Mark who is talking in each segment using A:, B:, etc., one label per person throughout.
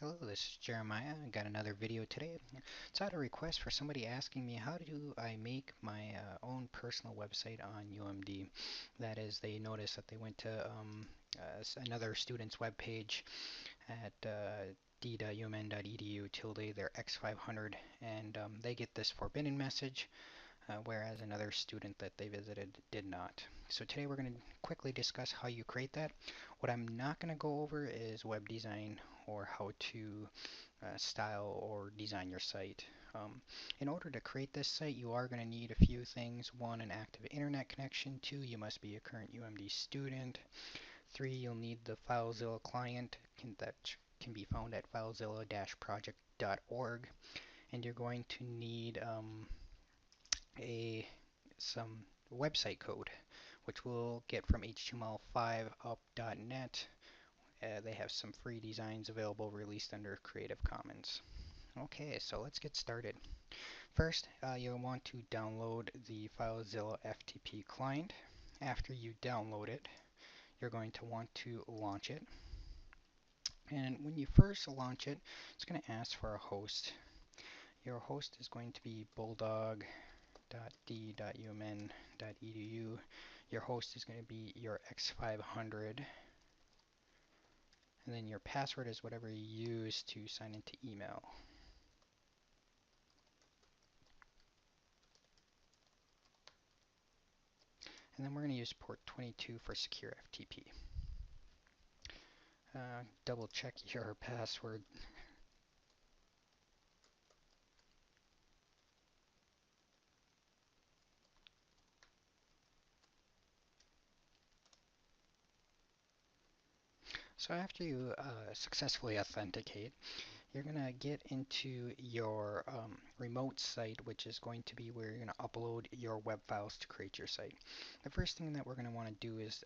A: Hello, this is Jeremiah. I got another video today. So I had a request for somebody asking me how do I make my own personal website on UMD. That is, they noticed that they went to another student's webpage at d.umn.edu tilde their x500 and they get this forbidden message whereas another student that they visited did not. So today we're going to quickly discuss how you create that. What I'm not going to go over is web design or how to style or design your site. In order to create this site, you are going to need a few things. One, an active internet connection. Two, you must be a current UMD student. Three, you'll need the FileZilla client that can be found at filezilla-project.org. And you're going to need some website code, which we'll get from html5up.net. They have some free designs available released under Creative Commons. Okay, so let's get started. First, you'll want to download the FileZilla FTP client. After you download it, you're going to want to launch it. And when you first launch it, it's going to ask for a host. Your host is going to be bulldog.d.umn.edu. Your host is going to be your X500. And then your password is whatever you use to sign into email. And then we're going to use port 22 for secure FTP. Double check your password. So after you successfully authenticate, you're going to get into your remote site, which is going to be where you're going to upload your web files to create your site. The first thing that we're going to want to do is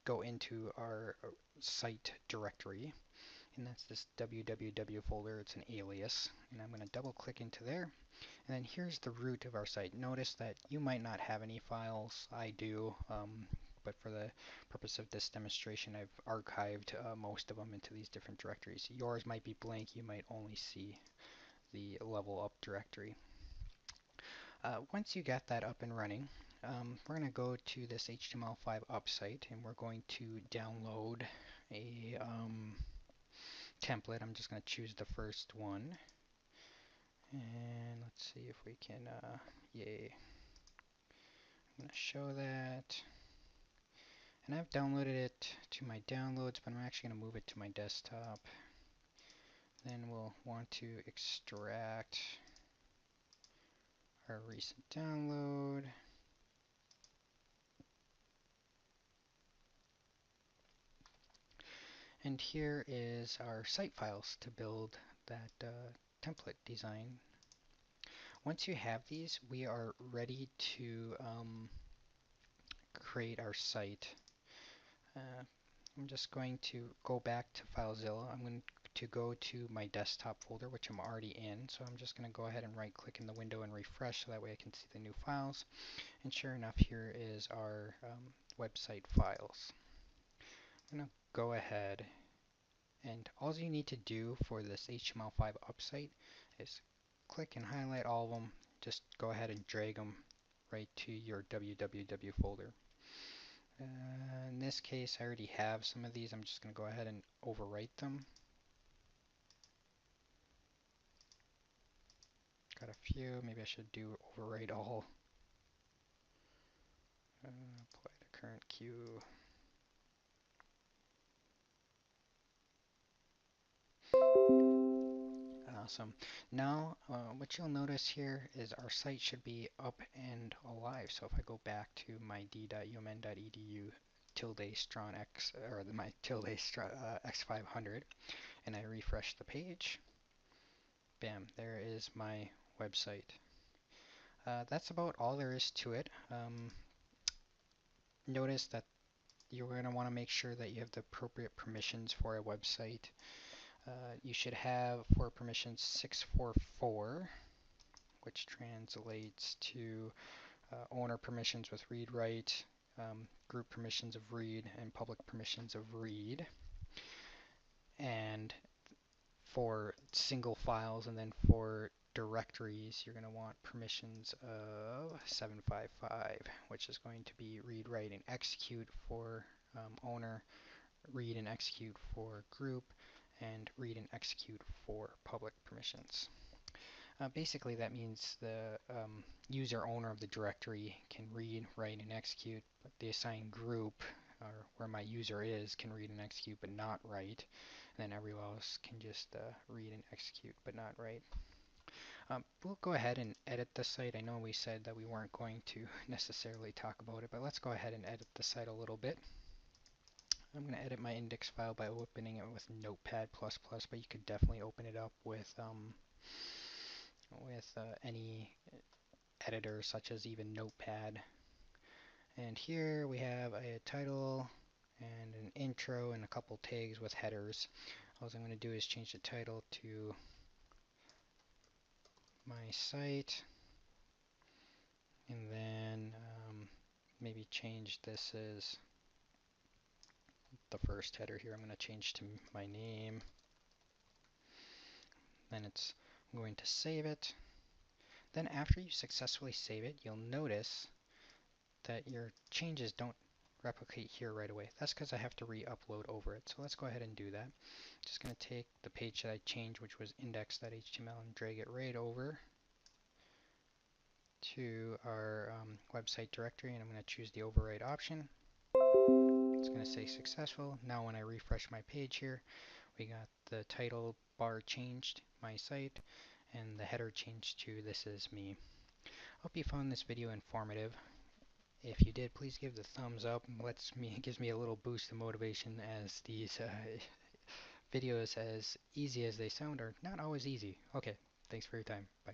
A: go into our site directory, and that's this www folder. It's an alias, and I'm going to double click into there. And then here's the root of our site. Notice that you might not have any files. I do, but for the purpose of this demonstration, I've archived most of them into these different directories. Yours might be blank. You might only see the level up directory. Once you get that up and running, we're going to go to this HTML5 up site, and we're going to download a template. I'm just going to choose the first one. And let's see if we can, yay. I'm going to show that. And I've downloaded it to my downloads, but I'm actually going to move it to my desktop. Then we'll want to extract our recent download. And here is our site files to build that template design. Once you have these, we are ready to create our site. I'm just going to go back to FileZilla. I'm going to go to my desktop folder, which I'm already in. So I'm just going to go ahead and right click in the window and refresh so that way I can see the new files. And sure enough, here is our website files. I'm going to go ahead, and all you need to do for this HTML5 upsite is click and highlight all of them. Just go ahead and drag them right to your www folder. In this case, I already have some of these. I'm just going to go ahead and overwrite them. Got a few. Maybe I should do overwrite all. Apply to current queue. Awesome. Now, what you'll notice here is our site should be up and alive. So if I go back to my d.umn.edu tilde strong x, or my tilde x500, and I refresh the page, bam, there is my website. That's about all there is to it. Notice that you're going to want to make sure that you have the appropriate permissions for a website. You should have for permissions 644, which translates to owner permissions with read write, group permissions of read, and public permissions of read. And for single files, and then for directories, you're going to want permissions of 755, which is going to be read, write, and execute for owner, read and execute for group, and read and execute for public permissions. Basically, that means the user owner of the directory can read, write, and execute, but the assigned group, or where my user is, can read and execute but not write. And then everyone else can just read and execute but not write. We'll go ahead and edit the site. I know we said that we weren't going to necessarily talk about it, but let's go ahead and edit the site a little bit. I'm going to edit my index file by opening it with Notepad++, but you could definitely open it up with any editor, such as even Notepad. And here we have a title and an intro and a couple tags with headers. All I'm going to do is change the title to my site, and then maybe change this as the first header here. I'm going to change to my name. Then I'm going to save it. Then after you successfully save it, you'll notice that your changes don't replicate here right away. That's because I have to re-upload over it. So let's go ahead and do that. Just going to take the page that I changed, which was index.html, and drag it right over to our website directory, and I'm going to choose the override option. It's going to say successful. Now when I refresh my page here, we got the title bar changed, my site, and the header changed to this is me. Hope you found this video informative. If you did, please give the thumbs up. It gives me a little boost of motivation, as these videos, as easy as they sound, are not always easy. Okay, thanks for your time. Bye.